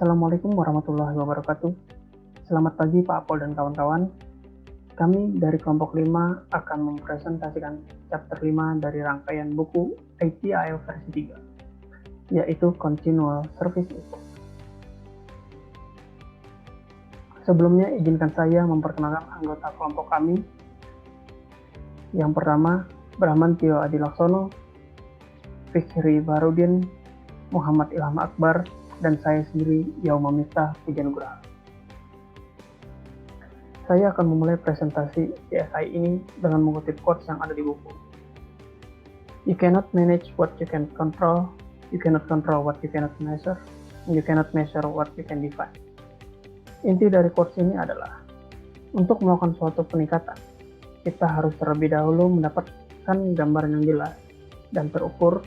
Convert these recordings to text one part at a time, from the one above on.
Assalamualaikum warahmatullahi wabarakatuh. Selamat pagi Pak Apol dan kawan-kawan. Kami dari kelompok 5 akan mempresentasikan chapter 5 dari rangkaian buku ITIL versi 3, yaitu Continual Service Import. Sebelumnya izinkan saya memperkenalkan anggota kelompok kami. Yang pertama, Brahman Tio Adilaksono, Fikri Barudin, Muhammad Ilham Akbar, dan saya sendiri, Yauma Miftah Pujanugraha. Saya akan memulai presentasi CSI ini dengan mengutip quotes yang ada di buku. You cannot manage what you can control, you cannot control what you cannot measure, and you cannot measure what you can define. Inti dari quotes ini adalah, untuk melakukan suatu peningkatan, kita harus terlebih dahulu mendapatkan gambaran yang jelas dan terukur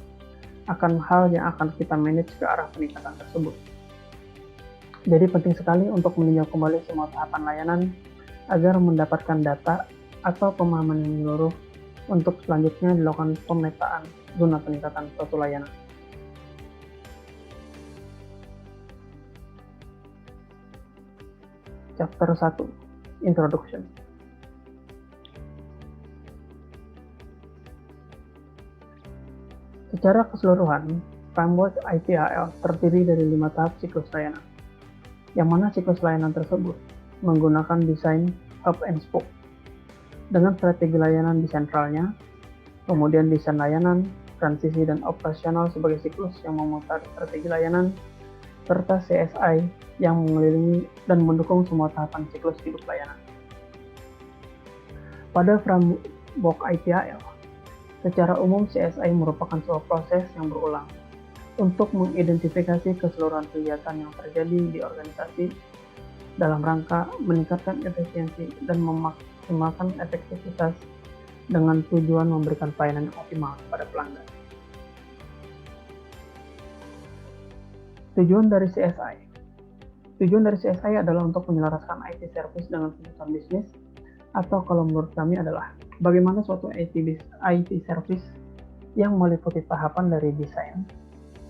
akan hal yang akan kita manage ke arah peningkatan tersebut. Jadi penting sekali untuk meninjau kembali semua tahapan layanan agar mendapatkan data atau pemahaman yang menyeluruh untuk selanjutnya dilakukan pemetaan guna peningkatan suatu layanan. Chapter 1, Introduction. Secara keseluruhan, framework ITIL terdiri dari 5 tahap siklus layanan, yang mana siklus layanan tersebut menggunakan desain hub and spoke, dengan strategi layanan di sentralnya, kemudian desain layanan, transisi dan operasional sebagai siklus yang memutar strategi layanan, serta CSI yang mengelilingi dan mendukung semua tahapan siklus hidup layanan. Pada framework ITIL, secara umum, CSI merupakan sebuah proses yang berulang untuk mengidentifikasi keseluruhan kegiatan yang terjadi di organisasi dalam rangka meningkatkan efisiensi dan memaksimalkan efektivitas dengan tujuan memberikan pelayanan yang optimal kepada pelanggan. Tujuan dari CSI adalah untuk menyelaraskan IT service dengan kebutuhan bisnis, atau kalau menurut kami adalah bagaimana suatu IT service yang meliputi tahapan dari desain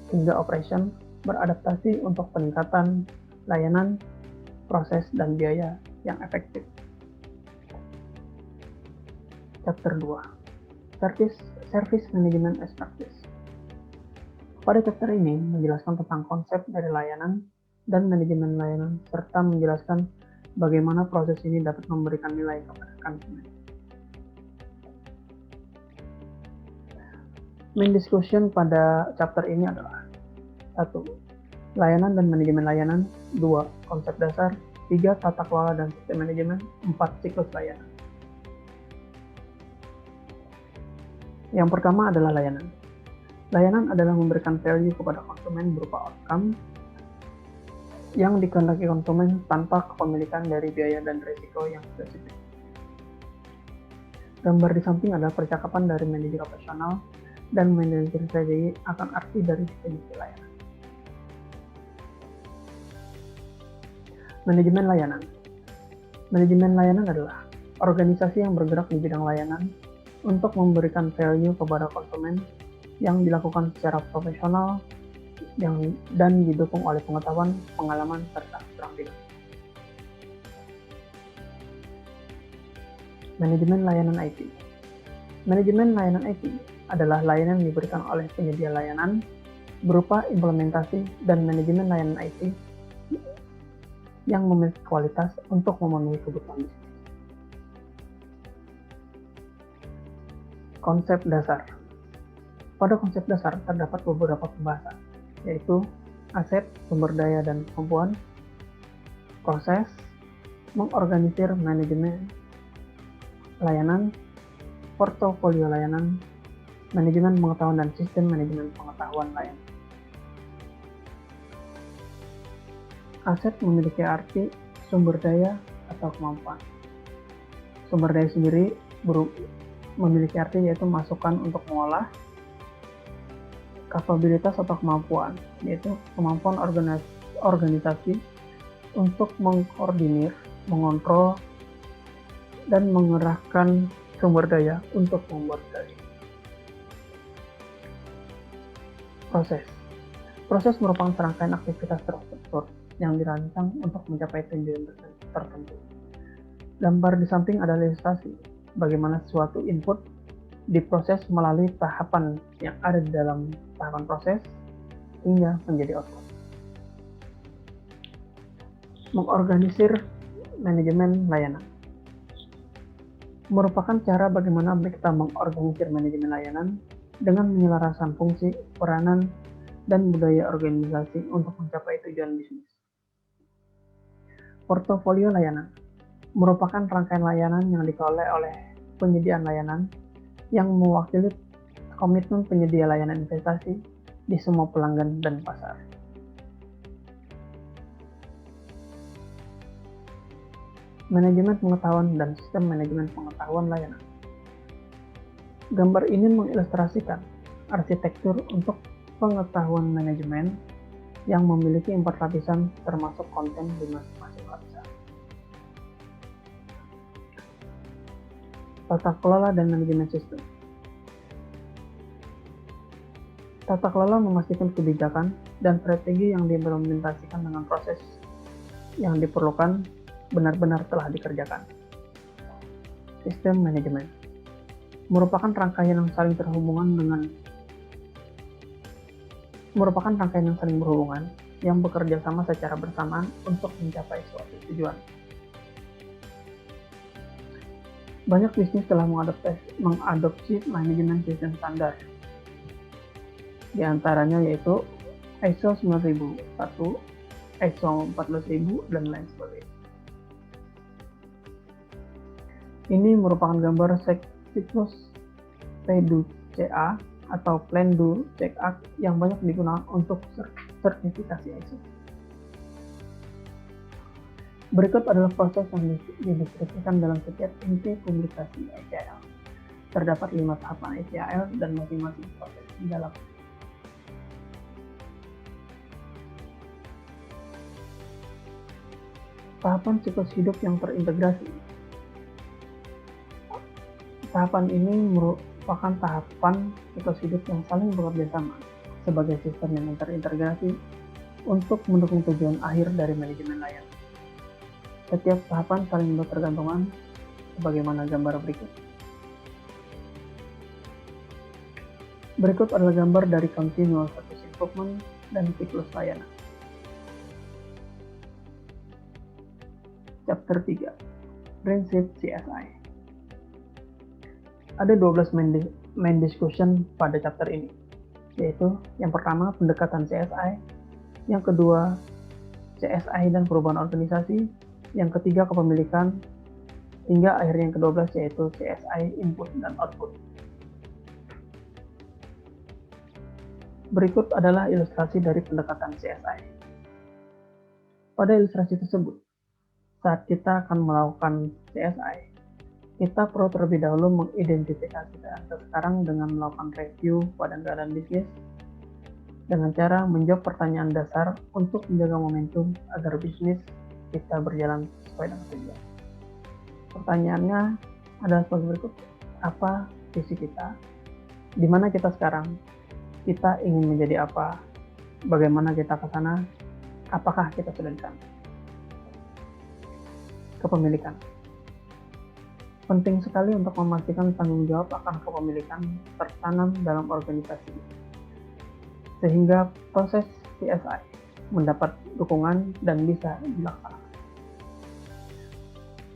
hingga operation beradaptasi untuk peningkatan layanan, proses, dan biaya yang efektif. Chapter 2, Service Management as Practice. Pada chapter ini menjelaskan tentang konsep dari layanan dan manajemen layanan, serta menjelaskan bagaimana proses ini dapat memberikan nilai kepada konsumen. Main discussion pada chapter ini adalah 1. Layanan dan manajemen layanan, 2. Konsep dasar, 3. Tata kelola dan sistem manajemen, 4. Siklus layanan. Yang pertama adalah layanan. Layanan adalah memberikan value kepada konsumen berupa outcome yang dikehendaki konsumen tanpa kepemilikan dari biaya dan risiko yang spesifik. Gambar di samping adalah percakapan dari manajer operasional dan manajer strategi akan arti dari definisi layanan. Manajemen layanan. Manajemen layanan adalah organisasi yang bergerak di bidang layanan untuk memberikan value kepada konsumen yang dilakukan secara profesional dan didukung oleh pengetahuan, pengalaman, serta keterampilan. Manajemen layanan IT. Manajemen layanan IT adalah layanan yang diberikan oleh penyedia layanan berupa implementasi dan manajemen layanan IT yang memiliki kualitas untuk memenuhi kebutuhan bisnis. Konsep dasar. Pada konsep dasar terdapat beberapa pembahasan, yaitu aset, sumber daya dan kemampuan, proses, mengorganisir manajemen layanan, portofolio layanan, manajemen pengetahuan dan sistem manajemen pengetahuan layanan. Aset memiliki arti sumber daya atau kemampuan. Sumber daya sendiri memiliki arti yaitu masukan untuk mengolah, kapabilitas atau kemampuan, yaitu kemampuan organisasi untuk mengkoordinir, mengontrol, dan mengerahkan sumber daya untuk membuat value. Proses merupakan serangkaian aktivitas terstruktur yang dirancang untuk mencapai tujuan tertentu. Gambar di samping adalah ilustrasi bagaimana suatu input diproses melalui tahapan yang ada di dalam tahapan proses hingga menjadi output. Mengorganisir manajemen layanan merupakan cara bagaimana kita mengorganisir manajemen layanan dengan menyelaraskan fungsi, peranan, dan budaya organisasi untuk mencapai tujuan bisnis. Portofolio layanan merupakan rangkaian layanan yang dikelola oleh penyediaan layanan yang mewakili komitmen penyedia layanan investasi di semua pelanggan dan pasar. Manajemen pengetahuan dan sistem manajemen pengetahuan layanan. Gambar ini mengilustrasikan arsitektur untuk pengetahuan manajemen yang memiliki 4 lapisan termasuk konten di masing-masing lapisan. Tata kelola dan manajemen sistem. Tata kelola memastikan kebijakan dan strategi yang diimplementasikan dengan proses yang diperlukan benar-benar telah dikerjakan. Sistem manajemen merupakan rangkaian yang saling berhubungan yang bekerja sama secara bersamaan untuk mencapai suatu tujuan. Banyak bisnis telah mengadopsi manajemen sistem standar. Di antaranya yaitu ISO 9001, ISO 14000, dan lain sebagainya. Ini merupakan gambar siklus P2CA atau Plan Do Check Act yang banyak digunakan untuk sertifikasi ISO. Berikut adalah proses yang dideskripsikan dalam setiap inti publikasi AGIL. Terdapat 5 tahapan AGIL dan masing-masing proses di dalam. Tahapan siklus hidup yang terintegrasi. Tahapan ini merupakan tahapan siklus hidup yang saling bekerja sama sebagai sistem yang terintegrasi untuk mendukung tujuan akhir dari manajemen layanan. Setiap tahapan saling bertergantungan sebagaimana gambar berikut. Berikut adalah gambar dari continuous service improvement dan siklus layanan. Chapter 3. Prinsip CSI. Ada 12 main discussion pada chapter ini, yaitu yang pertama pendekatan CSI, yang kedua CSI dan perubahan organisasi, yang ketiga kepemilikan, hingga akhirnya yang ke-12 yaitu CSI input dan output. Berikut adalah ilustrasi dari pendekatan CSI. Pada ilustrasi tersebut, saat kita akan melakukan CSI, kita perlu terlebih dahulu mengidentifikasi data sekarang dengan melakukan review pada keadaan bisnis dengan cara menjawab pertanyaan dasar untuk menjaga momentum agar bisnis kita berjalan sesuai dengan tujuan. Pertanyaannya adalah sebagai berikut. Apa visi kita? Di mana kita sekarang? Kita ingin menjadi apa? Bagaimana kita ke sana? Apakah kita sudah di sana? Kepemilikan. Penting sekali untuk memastikan tanggung jawab akan kepemilikan tertanam dalam organisasi, sehingga proses CSI mendapat dukungan dan bisa dilaksanakan.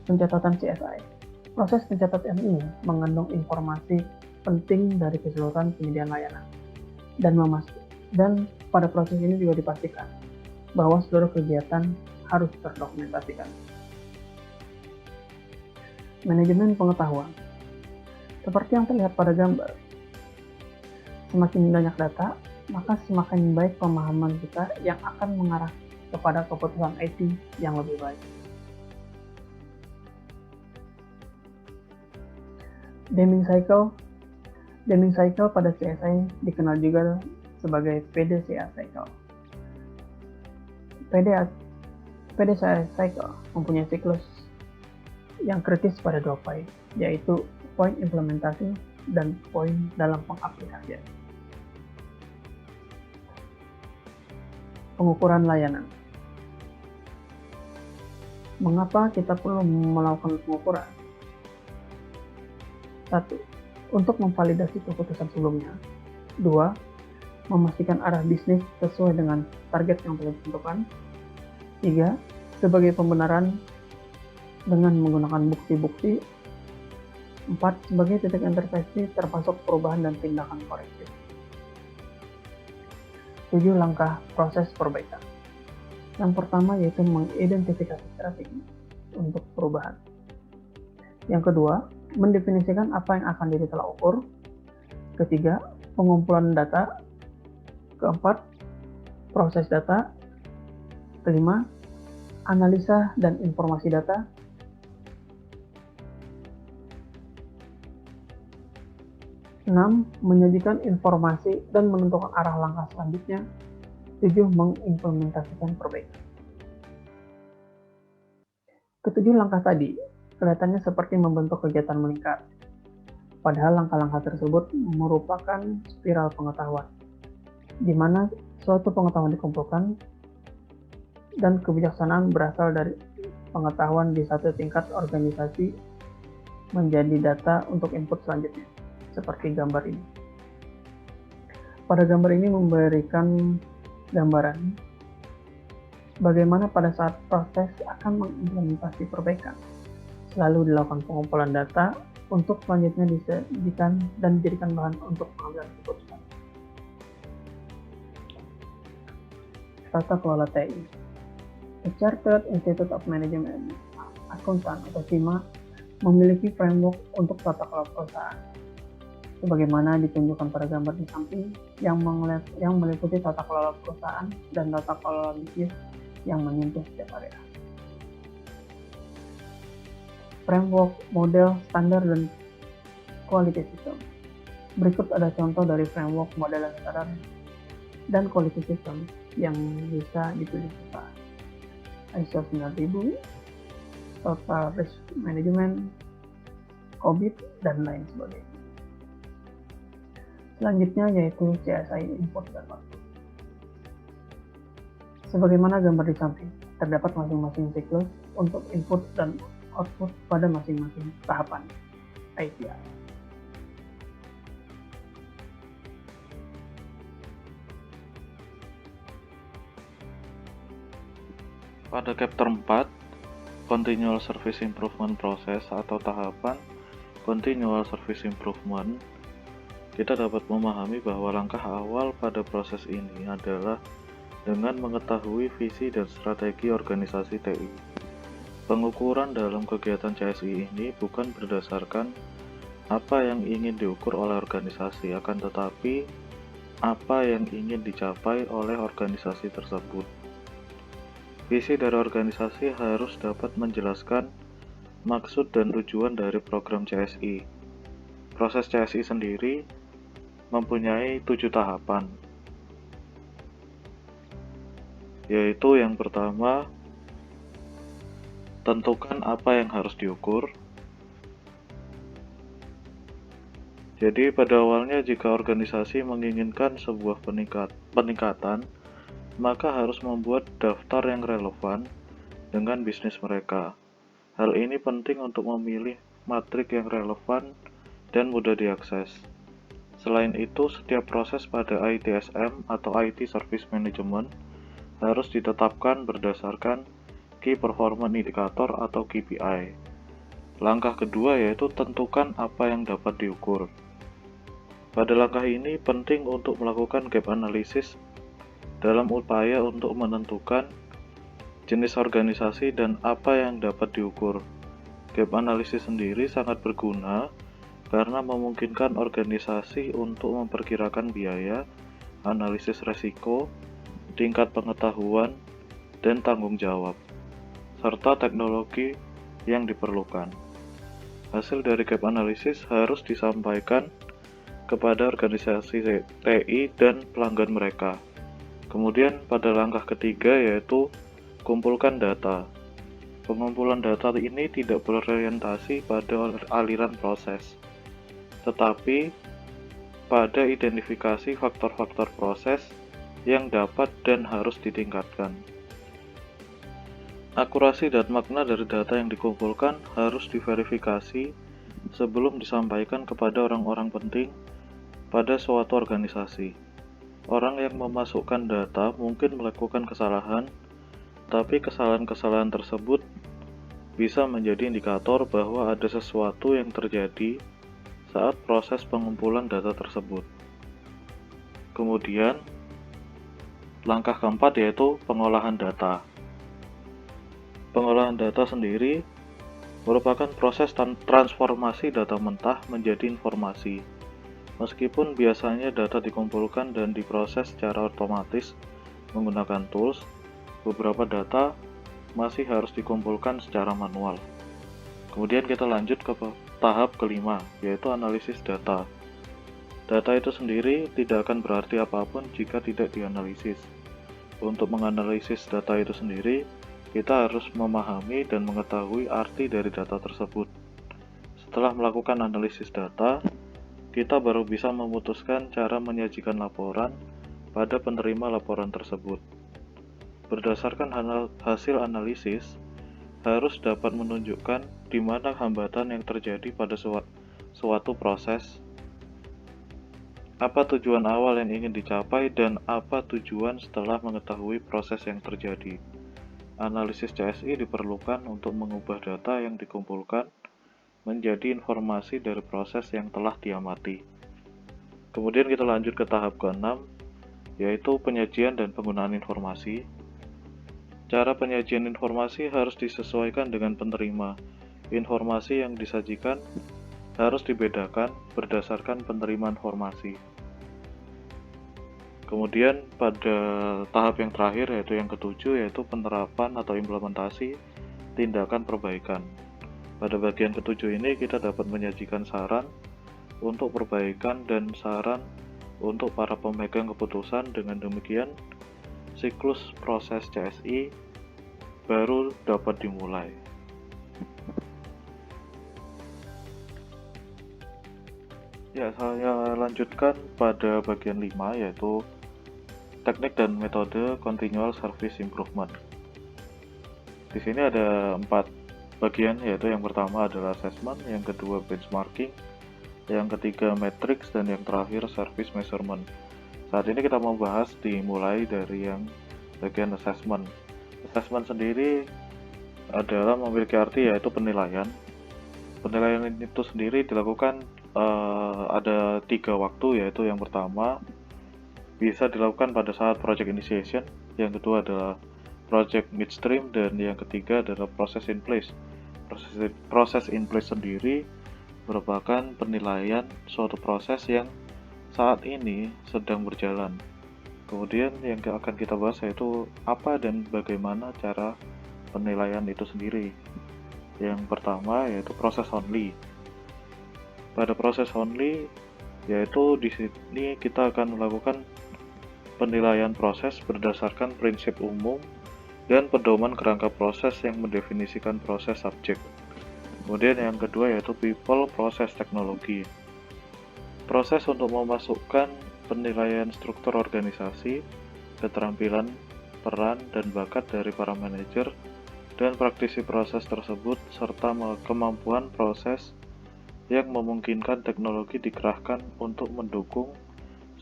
Pencatatan CSI. Proses pencatatan ini mengandung informasi penting dari keseluruhan penyediaan layanan dan pada proses ini juga dipastikan bahwa seluruh kegiatan harus terdokumentasikan. Manajemen pengetahuan. Seperti yang terlihat pada gambar, semakin banyak data, maka semakin baik pemahaman kita yang akan mengarah kepada keputusan IT yang lebih baik. Deming Cycle. Deming Cycle pada CSI dikenal juga sebagai PDCA Cycle. PDCA Cycle mempunyai siklus yang kritis pada 2 poin, yaitu poin implementasi dan poin dalam pengaplikasian. Pengukuran layanan. Mengapa kita perlu melakukan pengukuran? 1. Untuk memvalidasi keputusan sebelumnya. 2. Memastikan arah bisnis sesuai dengan target yang telah ditentukan. 3. Sebagai pembenaran dengan menggunakan bukti-bukti. 4. Sebagai titik intervensi termasuk perubahan dan tindakan korektif. 7 langkah proses perbaikan. Yang pertama yaitu mengidentifikasi strategi untuk perubahan. Yang kedua, mendefinisikan apa yang akan ditolak ukur. Ketiga, pengumpulan data. Keempat, proses data. Kelima, analisa dan informasi data. 6. Menyajikan informasi dan menentukan arah langkah selanjutnya. 7. Mengimplementasikan perbaikan. Ketujuh langkah tadi kelihatannya seperti membentuk kegiatan meningkat, padahal langkah-langkah tersebut merupakan spiral pengetahuan, di mana suatu pengetahuan dikumpulkan dan kebijaksanaan berasal dari pengetahuan di satu tingkat organisasi menjadi data untuk input selanjutnya, seperti gambar ini. Pada gambar ini memberikan gambaran bagaimana pada saat proses akan mengimplementasi perbaikan. Selalu dilakukan pengumpulan data untuk selanjutnya disajikan dan dijadikan bahan untuk pengambilan keputusan. Tata kelola TI. The Chartered Institute of Management Accountant atau CIMA memiliki framework untuk tata kelola perusahaan, sebagaimana ditunjukkan pada gambar di samping yang meliputi tata kelola perusahaan dan tata kelola bisnis yang menyentuh setiap area. Framework, model, standar, dan quality system. Berikut ada contoh dari framework, model, dan standar dan quality system yang bisa dipilih serta ISO 9000, Total Risk Management, COBIT, dan lain sebagainya. Selanjutnya yaitu CSI input dan output. Sebagaimana gambar di samping, terdapat masing-masing siklus untuk input dan output pada masing-masing tahapan ITI. Pada chapter 4, Continual Service Improvement Process atau tahapan Continual Service Improvement, kita dapat memahami bahwa langkah awal pada proses ini adalah dengan mengetahui visi dan strategi organisasi TI. Pengukuran dalam kegiatan CSI ini bukan berdasarkan apa yang ingin diukur oleh organisasi, akan tetapi apa yang ingin dicapai oleh organisasi tersebut. Visi dari organisasi harus dapat menjelaskan maksud dan tujuan dari program CSI. Proses CSI sendiri mempunyai 7 tahapan, yaitu yang pertama, tentukan apa yang harus diukur. Jadi pada awalnya jika organisasi menginginkan sebuah peningkatan, maka harus membuat daftar yang relevan dengan bisnis mereka. Hal ini penting untuk memilih matrik yang relevan dan mudah diakses. Selain itu, setiap proses pada ITSM atau IT Service Management harus ditetapkan berdasarkan Key Performance Indicator atau KPI. Langkah kedua yaitu tentukan apa yang dapat diukur. Pada langkah ini penting untuk melakukan gap analysis dalam upaya untuk menentukan jenis organisasi dan apa yang dapat diukur. Gap analysis sendiri sangat berguna karena memungkinkan organisasi untuk memperkirakan biaya, analisis resiko, tingkat pengetahuan, dan tanggung jawab, serta teknologi yang diperlukan. Hasil dari gap analysis harus disampaikan kepada organisasi TI dan pelanggan mereka. Kemudian pada langkah ketiga yaitu kumpulkan data. Pengumpulan data ini tidak berorientasi pada aliran proses, tetapi pada identifikasi faktor-faktor proses yang dapat dan harus ditingkatkan. Akurasi dan makna dari data yang dikumpulkan harus diverifikasi sebelum disampaikan kepada orang-orang penting pada suatu organisasi. Orang yang memasukkan data mungkin melakukan kesalahan, tapi kesalahan-kesalahan tersebut bisa menjadi indikator bahwa ada sesuatu yang terjadi saat proses pengumpulan data tersebut. Kemudian, langkah keempat yaitu pengolahan data. Pengolahan data sendiri merupakan proses transformasi data mentah menjadi informasi. Meskipun biasanya data dikumpulkan dan diproses secara otomatis menggunakan tools, beberapa data masih harus dikumpulkan secara manual. Kemudian kita lanjut ke tahap kelima, yaitu analisis data. Data itu sendiri tidak akan berarti apapun jika tidak dianalisis. Untuk menganalisis data itu sendiri, kita harus memahami dan mengetahui arti dari data tersebut. Setelah melakukan analisis data, kita baru bisa memutuskan cara menyajikan laporan pada penerima laporan tersebut. Berdasarkan hasil analisis, harus dapat menunjukkan di mana hambatan yang terjadi pada suatu proses, apa tujuan awal yang ingin dicapai, dan apa tujuan setelah mengetahui proses yang terjadi. Analisis CSI diperlukan untuk mengubah data yang dikumpulkan menjadi informasi dari proses yang telah diamati. Kemudian kita lanjut ke tahap ke-6, yaitu penyajian dan penggunaan informasi. Cara penyajian informasi harus disesuaikan dengan penerima. Informasi yang disajikan harus dibedakan berdasarkan penerima informasi. Kemudian pada tahap yang terakhir yaitu yang ketujuh, yaitu penerapan atau implementasi tindakan perbaikan. Pada bagian ketujuh ini kita dapat menyajikan saran untuk perbaikan dan saran untuk para pemegang keputusan. Dengan demikian, siklus proses CSI baru dapat dimulai. Ya, saya lanjutkan pada bagian 5, yaitu teknik dan metode continual service improvement. Di sini ada 4 bagian, yaitu yang pertama adalah assessment, yang kedua benchmarking, yang ketiga matrix, dan yang terakhir service measurement. Saat ini kita mau bahas dimulai dari yang bagian assessment. Assessment sendiri adalah memiliki arti yaitu penilaian. Penilaian itu sendiri dilakukan ada 3 waktu, yaitu yang pertama bisa dilakukan pada saat project initiation, yang kedua adalah project midstream, dan yang ketiga adalah process in place. Proses in place sendiri merupakan penilaian suatu proses yang saat ini sedang berjalan. Kemudian yang akan kita bahas yaitu apa dan bagaimana cara penilaian itu sendiri. Yang pertama yaitu process only. Pada process only, yaitu di sini kita akan melakukan penilaian proses berdasarkan prinsip umum dan pedoman kerangka proses yang mendefinisikan proses subjek. Kemudian yang kedua yaitu people, process, teknologi. Proses untuk memasukkan penilaian struktur organisasi, keterampilan, peran, dan bakat dari para manajer dan praktisi proses tersebut, serta kemampuan proses yang memungkinkan teknologi dikerahkan untuk mendukung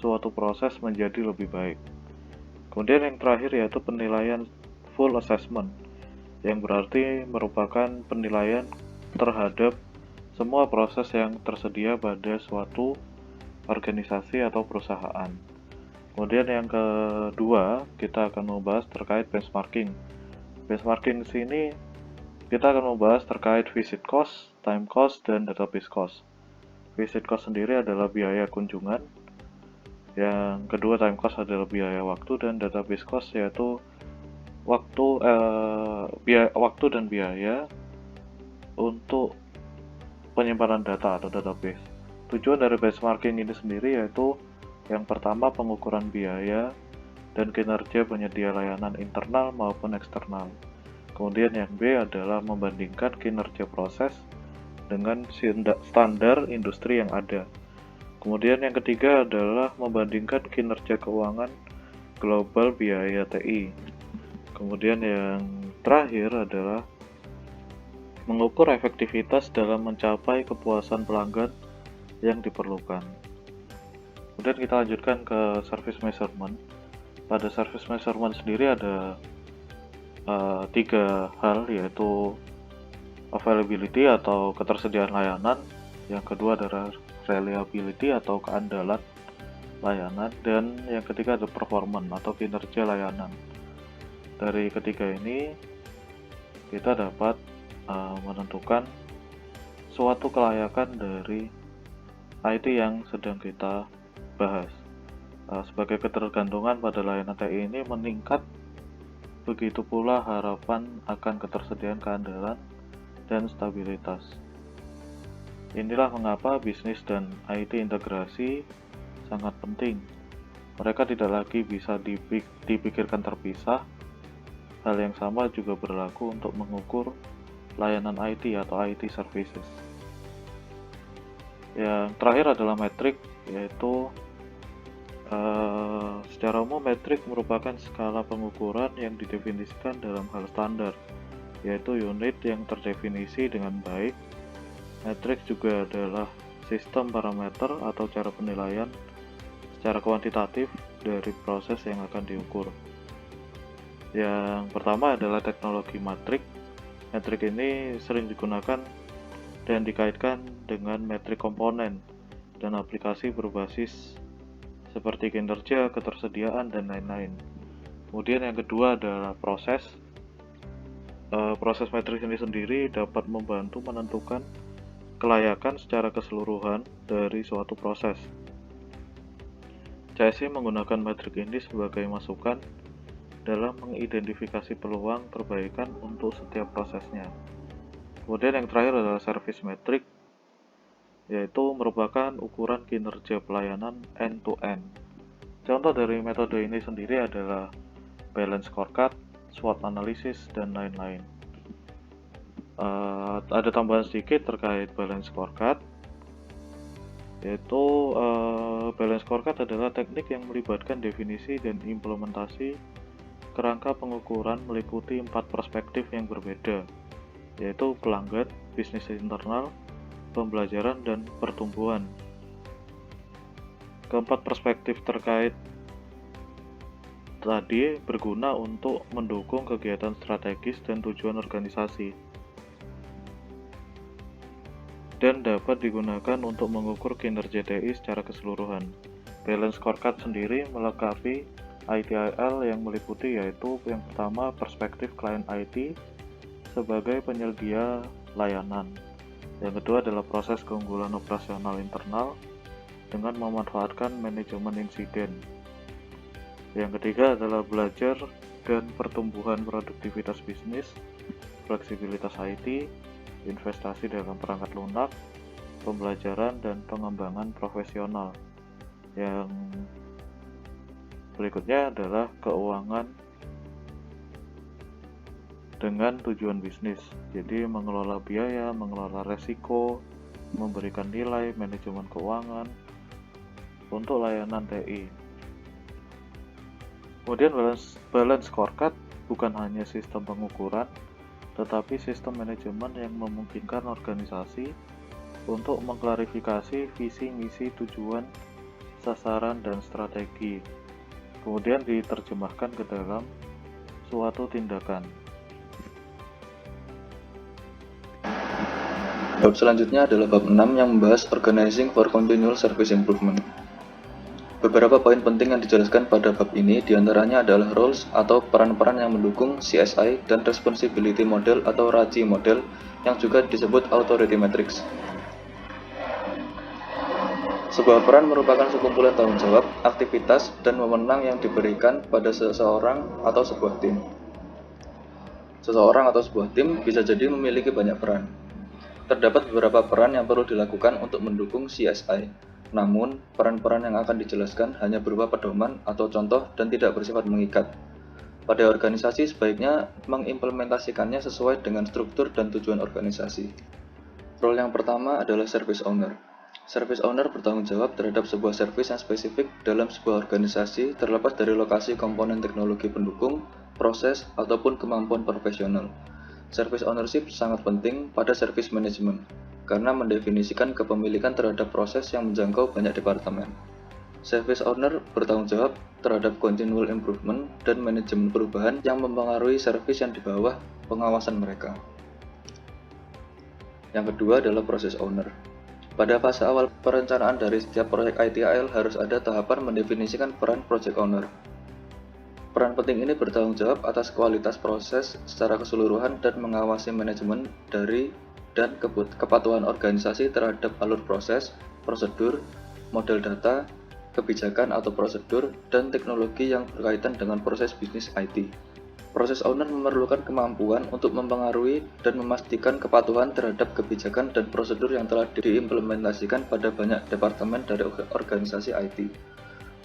suatu proses menjadi lebih baik. Kemudian yang terakhir yaitu penilaian full assessment, yang berarti merupakan penilaian terhadap semua proses yang tersedia pada suatu organisasi atau perusahaan. Kemudian yang kedua, kita akan membahas terkait benchmarking. Benchmarking di sini kita akan membahas terkait visit cost, time cost, dan database cost. Visit cost sendiri adalah biaya kunjungan. Yang kedua, time cost adalah biaya waktu, dan database cost yaitu waktu dan biaya untuk penyimpanan data atau database. Tujuan dari benchmarking ini sendiri yaitu yang pertama pengukuran biaya dan kinerja penyedia layanan internal maupun eksternal. Kemudian yang B adalah membandingkan kinerja proses dengan standar industri yang ada. Kemudian yang ketiga adalah membandingkan kinerja keuangan global biaya TI. Kemudian yang terakhir adalah mengukur efektivitas dalam mencapai kepuasan pelanggan yang diperlukan. Kemudian kita lanjutkan ke service measurement. Pada service measurement sendiri ada 3 hal, yaitu availability atau ketersediaan layanan, yang kedua adalah reliability atau keandalan layanan, dan yang ketiga ada performance atau kinerja layanan. Dari ketiga ini kita dapat menentukan suatu kelayakan dari IT yang sedang kita bahas. Sebagai ketergantungan pada layanan TI ini meningkat, begitu pula harapan akan ketersediaan keandalan dan stabilitas. Inilah mengapa bisnis dan IT integrasi sangat penting. Mereka tidak lagi bisa dipikirkan terpisah. Hal yang sama juga berlaku untuk mengukur layanan IT atau IT services. Yang terakhir adalah metrik, yaitu secara umum metrik merupakan skala pengukuran yang didefinisikan dalam hal standar, yaitu unit yang terdefinisi dengan baik. Metrik juga adalah sistem parameter atau cara penilaian secara kuantitatif dari proses yang akan diukur. Yang pertama adalah teknologi metrik. Metrik ini sering digunakan dan dikaitkan dengan metrik komponen dan aplikasi berbasis seperti kinerja, ketersediaan, dan lain-lain. Kemudian yang kedua adalah proses. Proses metrik ini sendiri dapat membantu menentukan kelayakan secara keseluruhan dari suatu proses. CSI menggunakan metrik ini sebagai masukan dalam mengidentifikasi peluang perbaikan untuk setiap prosesnya. Kemudian yang terakhir adalah service metric, yaitu merupakan ukuran kinerja pelayanan end-to-end. Contoh dari metode ini sendiri adalah balance scorecard, SWOT analysis, dan lain-lain. Ada tambahan sedikit terkait balance scorecard, yaitu balance scorecard adalah teknik yang melibatkan definisi dan implementasi kerangka pengukuran meliputi 4 perspektif yang berbeda, yaitu pelanggan, bisnis internal, pembelajaran, dan pertumbuhan. Keempat perspektif terkait tadi berguna untuk mendukung kegiatan strategis dan tujuan organisasi, dan dapat digunakan untuk mengukur kinerja TI secara keseluruhan. Balance scorecard sendiri melengkapi ITIL yang meliputi, yaitu yang pertama perspektif klien IT sebagai penyedia layanan. Yang kedua adalah proses keunggulan operasional internal dengan memanfaatkan manajemen insiden. Yang ketiga adalah belajar dan pertumbuhan produktivitas bisnis, fleksibilitas IT, investasi dalam perangkat lunak, pembelajaran dan pengembangan profesional. Yang berikutnya adalah keuangan dengan tujuan bisnis, jadi mengelola biaya, mengelola resiko, memberikan nilai, manajemen keuangan untuk layanan TI. Kemudian balance scorecard bukan hanya sistem pengukuran, tetapi sistem manajemen yang memungkinkan organisasi untuk mengklarifikasi visi, misi, tujuan, sasaran, dan strategi, kemudian diterjemahkan ke dalam suatu tindakan. Bab selanjutnya adalah bab 6 yang membahas Organizing for Continual Service Improvement. Beberapa poin penting yang dijelaskan pada bab ini diantaranya adalah roles atau peran-peran yang mendukung CSI dan Responsibility Model atau RACI Model yang juga disebut Authority Matrix. Sebuah peran merupakan sekumpulan tanggung jawab, aktivitas, dan wewenang yang diberikan pada seseorang atau sebuah tim. Seseorang atau sebuah tim bisa jadi memiliki banyak peran. Terdapat beberapa peran yang perlu dilakukan untuk mendukung CSI, namun peran-peran yang akan dijelaskan hanya berupa pedoman atau contoh dan tidak bersifat mengikat. Pada organisasi sebaiknya mengimplementasikannya sesuai dengan struktur dan tujuan organisasi. Role yang pertama adalah Service Owner. Service Owner bertanggung jawab terhadap sebuah service yang spesifik dalam sebuah organisasi terlepas dari lokasi komponen teknologi pendukung, proses, ataupun kemampuan profesional. Service ownership sangat penting pada service management karena mendefinisikan kepemilikan terhadap proses yang menjangkau banyak departemen. Service owner bertanggung jawab terhadap continual improvement dan manajemen perubahan yang mempengaruhi service yang di bawah pengawasan mereka. Yang kedua adalah process owner. Pada fase awal perencanaan dari setiap proyek ITIL harus ada tahapan mendefinisikan peran project owner. Peran penting ini bertanggung jawab atas kualitas proses secara keseluruhan dan mengawasi manajemen dari dan kepatuhan organisasi terhadap alur proses, prosedur, model data, kebijakan atau prosedur, dan teknologi yang berkaitan dengan proses bisnis IT. Proses owner memerlukan kemampuan untuk mempengaruhi dan memastikan kepatuhan terhadap kebijakan dan prosedur yang telah diimplementasikan pada banyak departemen dari organisasi IT.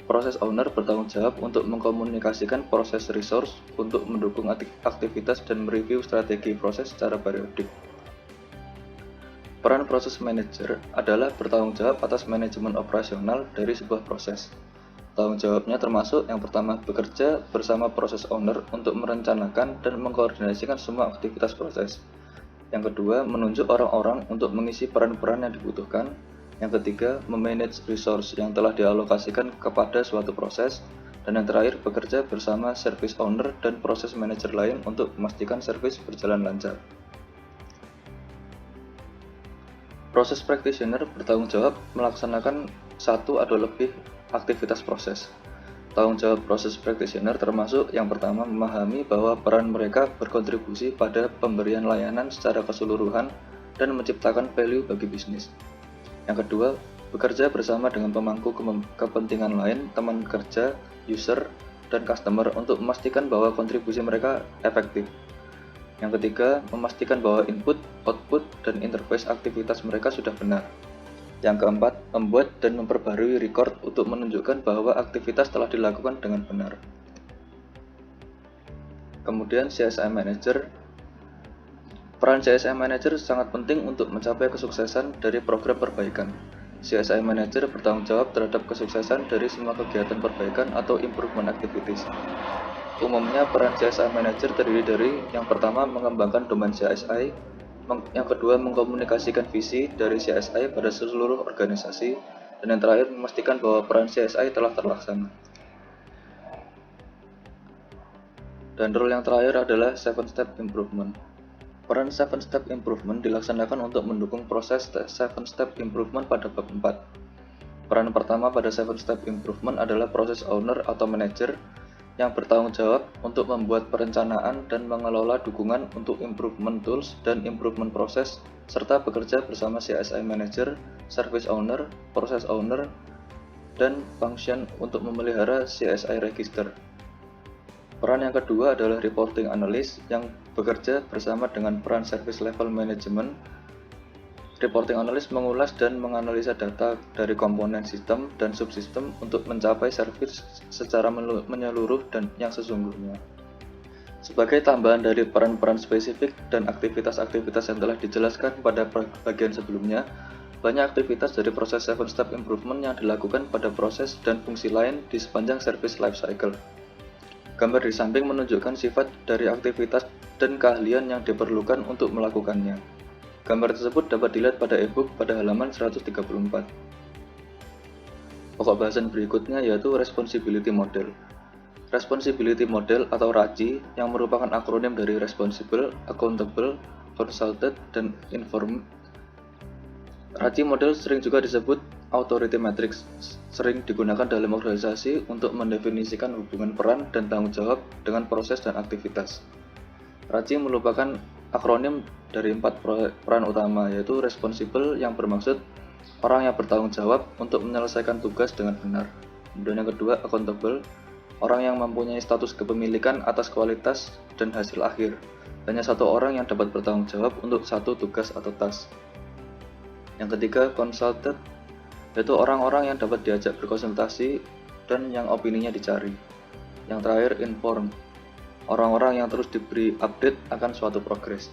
Proses owner bertanggung jawab untuk mengkomunikasikan proses resource untuk mendukung aktivitas dan mereview strategi proses secara periodik. Peran proses manager adalah bertanggung jawab atas manajemen operasional dari sebuah proses. Tanggung jawabnya termasuk yang pertama bekerja bersama proses owner untuk merencanakan dan mengkoordinasikan semua aktivitas proses. Yang kedua, menunjuk orang-orang untuk mengisi peran-peran yang dibutuhkan. Yang ketiga, memanage resource yang telah dialokasikan kepada suatu proses. Dan yang terakhir, bekerja bersama service owner dan proses manager lain untuk memastikan service berjalan lancar. Proses practitioner bertanggung jawab melaksanakan satu atau lebih aktivitas proses. Tanggung jawab proses practitioner termasuk yang pertama memahami bahwa peran mereka berkontribusi pada pemberian layanan secara keseluruhan dan menciptakan value bagi bisnis. Yang kedua, bekerja bersama dengan pemangku kepentingan lain, teman kerja, user, dan customer untuk memastikan bahwa kontribusi mereka efektif. Yang ketiga, memastikan bahwa input, output, dan interface aktivitas mereka sudah benar. Yang keempat, membuat dan memperbarui record untuk menunjukkan bahwa aktivitas telah dilakukan dengan benar. Kemudian CSI Manager. Peran CSI Manager sangat penting untuk mencapai kesuksesan dari program perbaikan. CSI Manager bertanggung jawab terhadap kesuksesan dari semua kegiatan perbaikan atau improvement activities. Umumnya peran CSI Manager terdiri dari yang pertama mengembangkan domain CSI, yang kedua mengkomunikasikan visi dari CSI pada seluruh organisasi, dan yang terakhir memastikan bahwa peran CSI telah terlaksana. Dan role yang terakhir adalah 7-step improvement. Peran 7-step improvement dilaksanakan untuk mendukung proses 7-step improvement pada bab 4. Peran pertama pada 7-step improvement adalah process owner atau manager yang bertanggung jawab untuk membuat perencanaan dan mengelola dukungan untuk improvement tools dan improvement proses, serta bekerja bersama CSI manager, service owner, process owner, dan function untuk memelihara CSI register. Peran yang kedua adalah reporting analyst yang bekerja bersama dengan peran service level management. Reporting analyst mengulas dan menganalisa data dari komponen sistem dan subsistem untuk mencapai service secara menyeluruh dan yang sesungguhnya. Sebagai tambahan dari peran-peran spesifik dan aktivitas-aktivitas yang telah dijelaskan pada bagian sebelumnya, banyak aktivitas dari proses 7-step improvement yang dilakukan pada proses dan fungsi lain di sepanjang service life cycle. Gambar di samping menunjukkan sifat dari aktivitas dan keahlian yang diperlukan untuk melakukannya. Gambar tersebut dapat dilihat pada e-book pada halaman 134. Pokok bahasan berikutnya yaitu Responsibility Model. Responsibility Model atau RACI yang merupakan akronim dari Responsible, Accountable, Consulted, dan Informed. RACI model sering juga disebut Authority Matrix, sering digunakan dalam organisasi untuk mendefinisikan hubungan peran dan tanggung jawab dengan proses dan aktivitas. RACI merupakan akronim dari 4 peran utama, yaitu Responsible yang bermaksud orang yang bertanggung jawab untuk menyelesaikan tugas dengan benar. Kemudian yang kedua, Accountable, orang yang mempunyai status kepemilikan atas kualitas dan hasil akhir. Hanya satu orang yang dapat bertanggung jawab untuk satu tugas atau task. Yang ketiga, Consulted, yaitu orang-orang yang dapat diajak berkonsultasi dan yang opininya dicari. Yang terakhir, Informed, orang-orang yang terus diberi update akan suatu progres.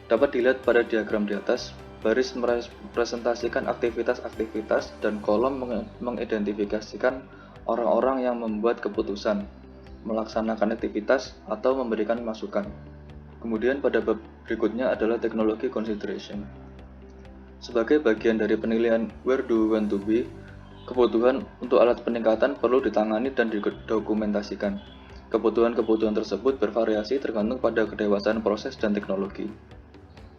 Dapat dilihat pada diagram di atas, baris merepresentasikan aktivitas-aktivitas dan kolom mengidentifikasikan orang-orang yang membuat keputusan. melaksanakan aktivitas, atau memberikan masukan. Kemudian pada bab berikutnya adalah teknologi consideration. Sebagai bagian dari penilaian where do we want to be, kebutuhan untuk alat peningkatan perlu ditangani dan didokumentasikan. Kebutuhan-kebutuhan tersebut bervariasi tergantung pada kedewasaan proses dan teknologi.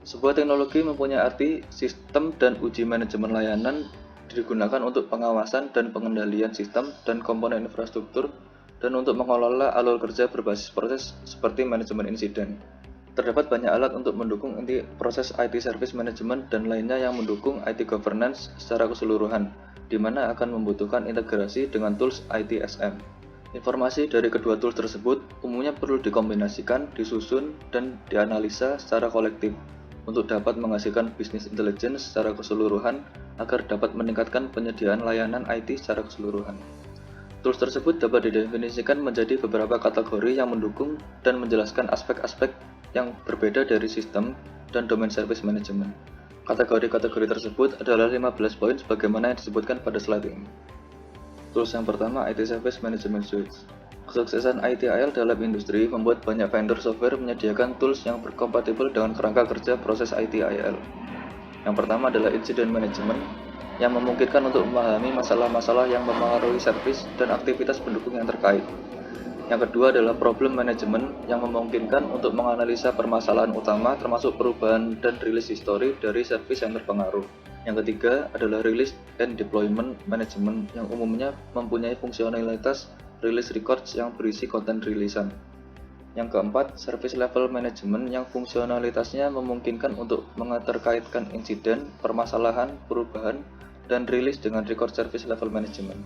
Sebuah teknologi mempunyai arti sistem dan uji manajemen layanan digunakan untuk pengawasan dan pengendalian sistem dan komponen infrastruktur dan untuk mengelola alur kerja berbasis proses seperti manajemen insiden. Terdapat banyak alat untuk mendukung inti proses IT Service Management dan lainnya yang mendukung IT Governance secara keseluruhan, di mana akan membutuhkan integrasi dengan tools ITSM. Informasi dari kedua tools tersebut umumnya perlu dikombinasikan, disusun, dan dianalisa secara kolektif untuk dapat menghasilkan business intelligence secara keseluruhan agar dapat meningkatkan penyediaan layanan IT secara keseluruhan. Tools tersebut dapat didefinisikan menjadi beberapa kategori yang mendukung dan menjelaskan aspek-aspek yang berbeda dari sistem dan domain service management. Kategori-kategori tersebut adalah 15 poin sebagaimana yang disebutkan pada slide ini. Tools yang pertama, IT Service Management Suite. Kesuksesan ITIL dalam industri membuat banyak vendor software menyediakan tools yang berkompatibel dengan kerangka kerja proses ITIL. Yang pertama adalah Incident Management, yang memungkinkan untuk memahami masalah-masalah yang mempengaruhi service dan aktivitas pendukung yang terkait. Yang kedua adalah Problem Management, yang memungkinkan untuk menganalisa permasalahan utama termasuk perubahan dan rilis history dari service yang terpengaruh. Yang ketiga adalah Release and Deployment Management, yang umumnya mempunyai fungsionalitas release records yang berisi konten rilisan. Yang keempat, Service Level Management, yang fungsionalitasnya memungkinkan untuk mengaturkaitkan insiden, permasalahan, perubahan, dan rilis dengan record service level management.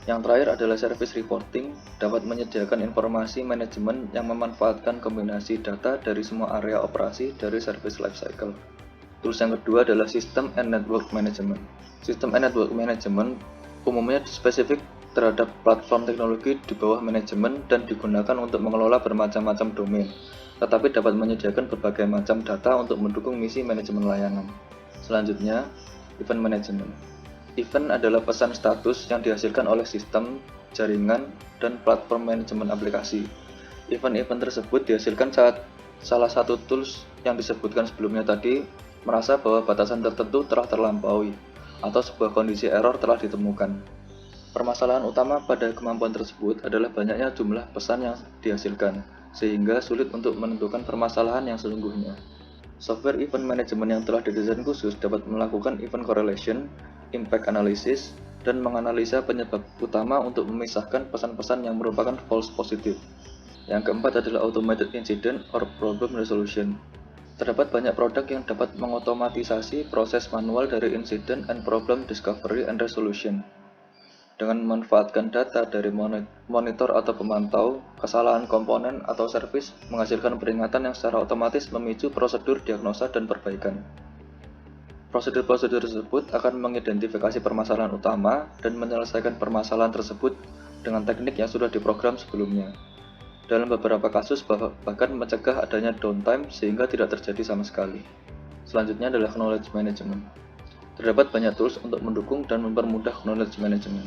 Yang terakhir adalah Service Reporting, dapat menyediakan informasi manajemen yang memanfaatkan kombinasi data dari semua area operasi dari service lifecycle. Tools yang kedua adalah System and Network Management. System and Network Management umumnya spesifik terhadap platform teknologi di bawah manajemen dan digunakan untuk mengelola bermacam-macam domain, tetapi dapat menyediakan berbagai macam data untuk mendukung misi manajemen layanan. Selanjutnya, Event Management. Event adalah pesan status yang dihasilkan oleh sistem, jaringan, dan platform manajemen aplikasi. Event-event tersebut dihasilkan saat salah satu tools yang disebutkan sebelumnya tadi merasa bahwa batasan tertentu telah terlampaui atau sebuah kondisi error telah ditemukan. Permasalahan utama pada kemampuan tersebut adalah banyaknya jumlah pesan yang dihasilkan, sehingga sulit untuk menentukan permasalahan yang sesungguhnya. Software event management yang telah didesain khusus dapat melakukan event correlation, impact analysis, dan menganalisa penyebab utama untuk memisahkan pesan-pesan yang merupakan false positive. Yang keempat adalah automated incident or problem resolution. Terdapat banyak produk yang dapat mengotomatisasi proses manual dari incident and problem discovery and resolution. Dengan memanfaatkan data dari monitor atau pemantau, kesalahan komponen atau servis menghasilkan peringatan yang secara otomatis memicu prosedur diagnosa dan perbaikan. Prosedur-prosedur tersebut akan mengidentifikasi permasalahan utama dan menyelesaikan permasalahan tersebut dengan teknik yang sudah diprogram sebelumnya. Dalam beberapa kasus bahkan mencegah adanya downtime sehingga tidak terjadi sama sekali. Selanjutnya adalah knowledge management. Terdapat banyak tools untuk mendukung dan mempermudah knowledge management.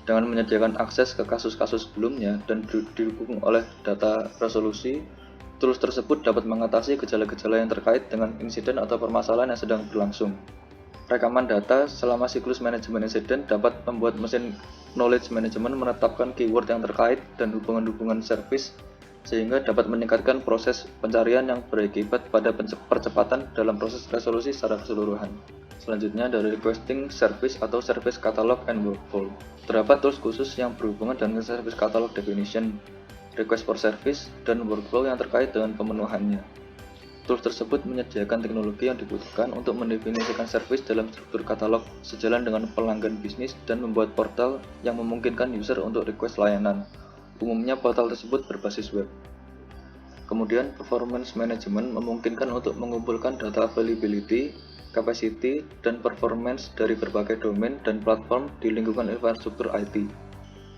Dengan menyediakan akses ke kasus-kasus sebelumnya dan didukung oleh data resolusi, tools tersebut dapat mengatasi gejala-gejala yang terkait dengan insiden atau permasalahan yang sedang berlangsung. Rekaman data selama siklus manajemen insiden dapat membuat mesin knowledge management menetapkan keyword yang terkait dan hubungan-hubungan service sehingga dapat meningkatkan proses pencarian yang berakibat pada percepatan dalam proses resolusi secara keseluruhan. Selanjutnya dari requesting service atau service catalog and workflow. Terdapat tools khusus yang berhubungan dengan service catalog definition, request for service, dan workflow yang terkait dengan pemenuhannya. Tools tersebut menyediakan teknologi yang dibutuhkan untuk mendefinisikan service dalam struktur katalog sejalan dengan pelanggan bisnis dan membuat portal yang memungkinkan user untuk request layanan. Umumnya portal tersebut berbasis web. Kemudian performance management memungkinkan untuk mengumpulkan data availability, capacity, dan performance dari berbagai domain dan platform di lingkungan infrastruktur IT.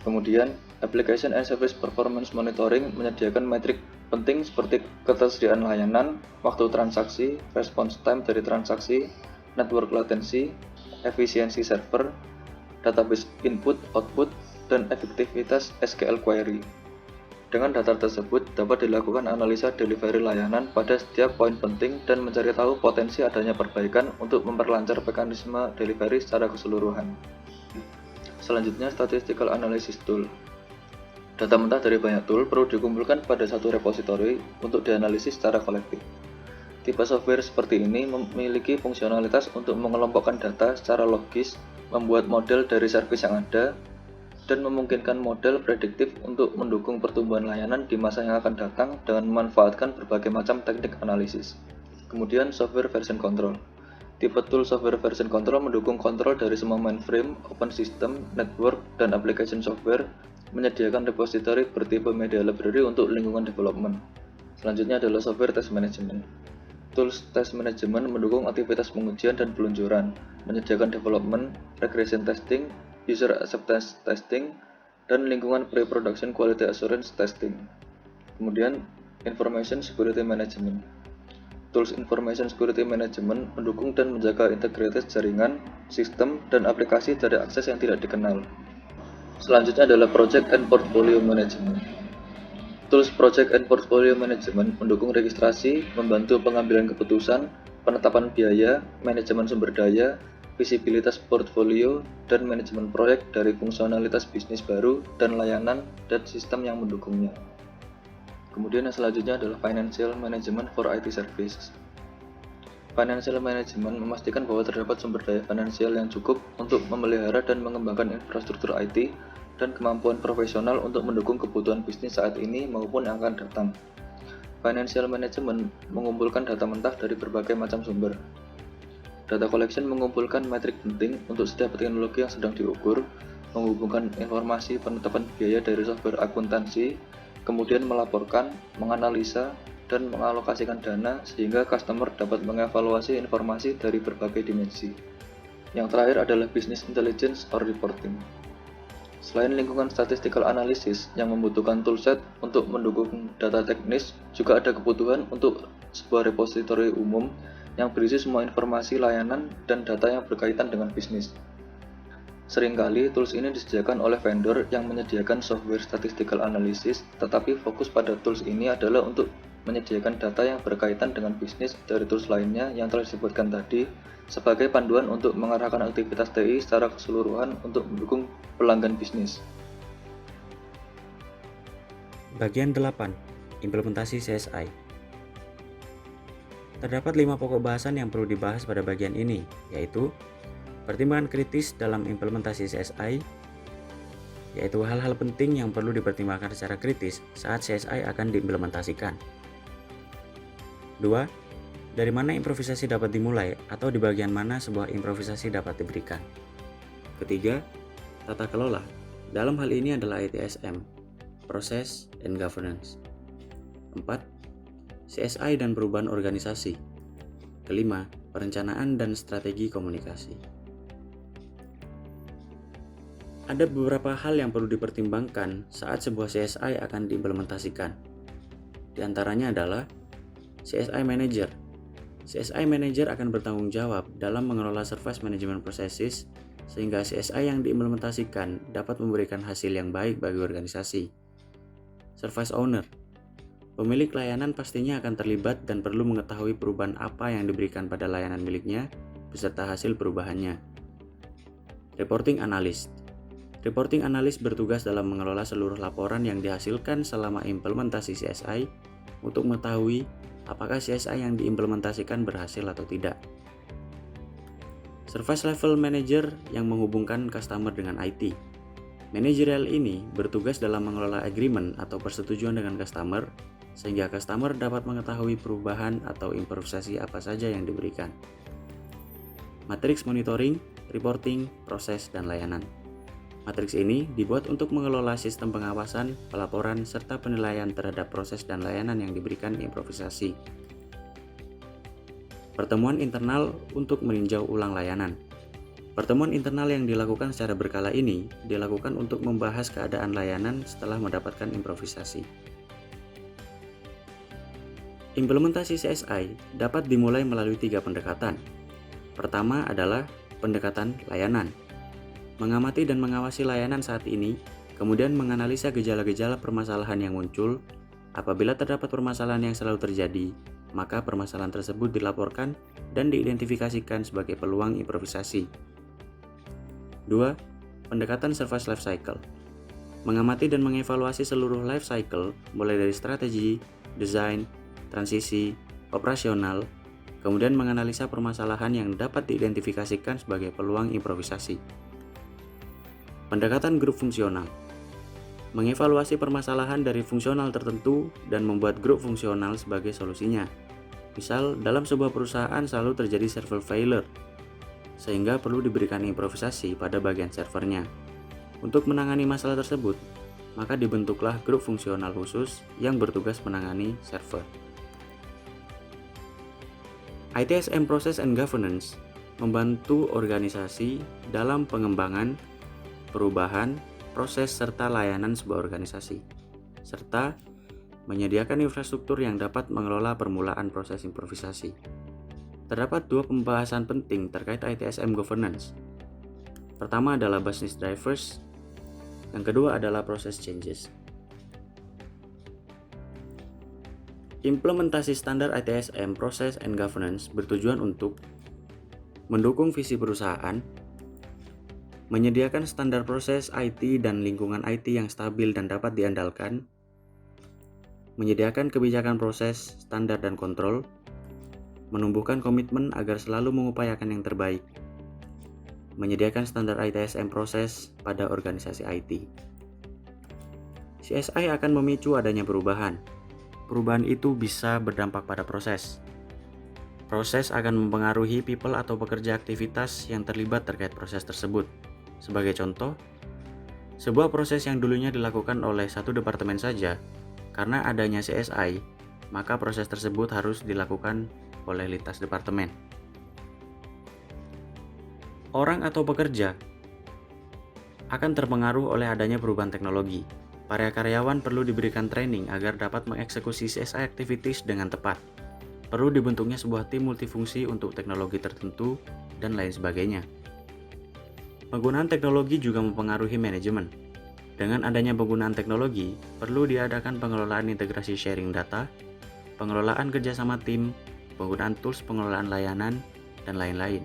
Kemudian, application and service performance monitoring menyediakan metrik penting seperti ketersediaan layanan, waktu transaksi, response time dari transaksi, network latency, efisiensi server, database input, output, dan efektivitas SQL query. Dengan data tersebut dapat dilakukan analisa delivery layanan pada setiap poin penting dan mencari tahu potensi adanya perbaikan untuk memperlancar mekanisme delivery secara keseluruhan. Selanjutnya, statistical analysis tool. Data mentah dari banyak tool perlu dikumpulkan pada satu repository untuk dianalisis secara kolektif. Tipe software seperti ini memiliki fungsionalitas untuk mengelompokkan data secara logis, membuat model dari servis yang ada, dan memungkinkan model prediktif untuk mendukung pertumbuhan layanan di masa yang akan datang dengan memanfaatkan berbagai macam teknik analisis. Kemudian, software version control. Tipe tool software version control mendukung kontrol dari semua mainframe, open system, network, dan application software, menyediakan repository bertipe media library untuk lingkungan development. Selanjutnya adalah software test management. Tools test management mendukung aktivitas pengujian dan peluncuran, menyediakan development, regression testing, user acceptance testing, dan lingkungan pre-production quality assurance testing. Kemudian, information security management. Tools Information Security Management mendukung dan menjaga integrated jaringan, sistem, dan aplikasi dari akses yang tidak dikenal. Selanjutnya adalah Project and Portfolio Management. Tools Project and Portfolio Management mendukung registrasi, membantu pengambilan keputusan, penetapan biaya, manajemen sumber daya, visibilitas portfolio, dan manajemen proyek dari fungsionalitas bisnis baru dan layanan dan sistem yang mendukungnya. Kemudian yang selanjutnya adalah Financial Management for IT Services. Financial Management memastikan bahwa terdapat sumber daya finansial yang cukup untuk memelihara dan mengembangkan infrastruktur IT dan kemampuan profesional untuk mendukung kebutuhan bisnis saat ini maupun yang akan datang. Financial Management mengumpulkan data mentah dari berbagai macam sumber. Data collection mengumpulkan metrik penting untuk setiap teknologi yang sedang diukur, menghubungkan informasi penetapan biaya dari software akuntansi, kemudian melaporkan, menganalisa, dan mengalokasikan dana sehingga customer dapat mengevaluasi informasi dari berbagai dimensi. Yang terakhir adalah Business Intelligence or Reporting. Selain lingkungan statistical analysis yang membutuhkan toolset untuk mendukung data teknis, juga ada kebutuhan untuk sebuah repository umum yang berisi semua informasi layanan dan data yang berkaitan dengan bisnis. Seringkali tools ini disediakan oleh vendor yang menyediakan software statistical analysis, tetapi fokus pada tools ini adalah untuk menyediakan data yang berkaitan dengan bisnis dari tools lainnya yang telah disebutkan tadi, sebagai panduan untuk mengarahkan aktivitas TI secara keseluruhan untuk mendukung pelanggan bisnis. Bagian 8. Implementasi CSI. Terdapat 5 pokok bahasan yang perlu dibahas pada bagian ini, yaitu pertimbangan kritis dalam implementasi CSI, yaitu hal-hal penting yang perlu dipertimbangkan secara kritis saat CSI akan diimplementasikan. 2. Dari mana improvisasi dapat dimulai atau di bagian mana sebuah improvisasi dapat diberikan. Ketiga, tata kelola. Dalam hal ini adalah ITSM, Process and Governance. 4. CSI dan perubahan organisasi. Kelima, perencanaan dan strategi komunikasi. Ada beberapa hal yang perlu dipertimbangkan saat sebuah CSI akan diimplementasikan. Di antaranya adalah CSI Manager. CSI Manager akan bertanggung jawab dalam mengelola service management processes sehingga CSI yang diimplementasikan dapat memberikan hasil yang baik bagi organisasi. Service Owner. Pemilik layanan pastinya akan terlibat dan perlu mengetahui perubahan apa yang diberikan pada layanan miliknya beserta hasil perubahannya. Reporting Analyst. Reporting Analyst bertugas dalam mengelola seluruh laporan yang dihasilkan selama implementasi CSI untuk mengetahui apakah CSI yang diimplementasikan berhasil atau tidak. Service Level Manager yang menghubungkan customer dengan IT. Manajerial ini bertugas dalam mengelola agreement atau persetujuan dengan customer sehingga customer dapat mengetahui perubahan atau improvisasi apa saja yang diberikan. Matrix Monitoring, Reporting, Proses, dan Layanan. Matriks ini dibuat untuk mengelola sistem pengawasan, pelaporan, serta penilaian terhadap proses dan layanan yang diberikan improvisasi. Pertemuan internal untuk meninjau ulang layanan. Pertemuan internal yang dilakukan secara berkala ini dilakukan untuk membahas keadaan layanan setelah mendapatkan improvisasi. Implementasi CSI dapat dimulai melalui 3 pendekatan. Pertama adalah pendekatan layanan. Mengamati dan mengawasi layanan saat ini, kemudian menganalisa gejala-gejala permasalahan yang muncul. Apabila terdapat permasalahan yang selalu terjadi, maka permasalahan tersebut dilaporkan dan diidentifikasikan sebagai peluang improvisasi. 2. Pendekatan service life cycle. Mengamati dan mengevaluasi seluruh life cycle, mulai dari strategi, desain, transisi, operasional, kemudian menganalisa permasalahan yang dapat diidentifikasikan sebagai peluang improvisasi. Pendekatan grup fungsional. Mengevaluasi permasalahan dari fungsional tertentu dan membuat grup fungsional sebagai solusinya. Misal, dalam sebuah perusahaan selalu terjadi server failure, sehingga perlu diberikan improvisasi pada bagian servernya. Untuk menangani masalah tersebut, maka dibentuklah grup fungsional khusus yang bertugas menangani server. ITSM Process and Governance membantu organisasi dalam pengembangan, perubahan, proses serta layanan sebuah organisasi, serta menyediakan infrastruktur yang dapat mengelola permulaan proses improvisasi. Terdapat 2 pembahasan penting terkait ITSM Governance. Pertama adalah business drivers, yang kedua adalah process changes. Implementasi standar ITSM Process and Governance bertujuan untuk mendukung visi perusahaan, menyediakan standar proses IT dan lingkungan IT yang stabil dan dapat diandalkan, menyediakan kebijakan proses, standar dan kontrol, menumbuhkan komitmen agar selalu mengupayakan yang terbaik, menyediakan standar ITSM proses pada organisasi IT. CSI akan memicu adanya perubahan. Perubahan itu bisa berdampak pada proses. Proses akan mempengaruhi people atau pekerja aktivitas yang terlibat terkait proses tersebut. Sebagai contoh, sebuah proses yang dulunya dilakukan oleh satu departemen saja, karena adanya CSI, maka proses tersebut harus dilakukan oleh lintas departemen. Orang atau pekerja akan terpengaruh oleh adanya perubahan teknologi. Para karyawan perlu diberikan training agar dapat mengeksekusi CSI activities dengan tepat. Perlu dibentuknya sebuah tim multifungsi untuk teknologi tertentu, dan lain sebagainya. Penggunaan teknologi juga mempengaruhi manajemen. Dengan adanya penggunaan teknologi, perlu diadakan pengelolaan integrasi sharing data, pengelolaan kerjasama tim, penggunaan tools pengelolaan layanan, dan lain-lain.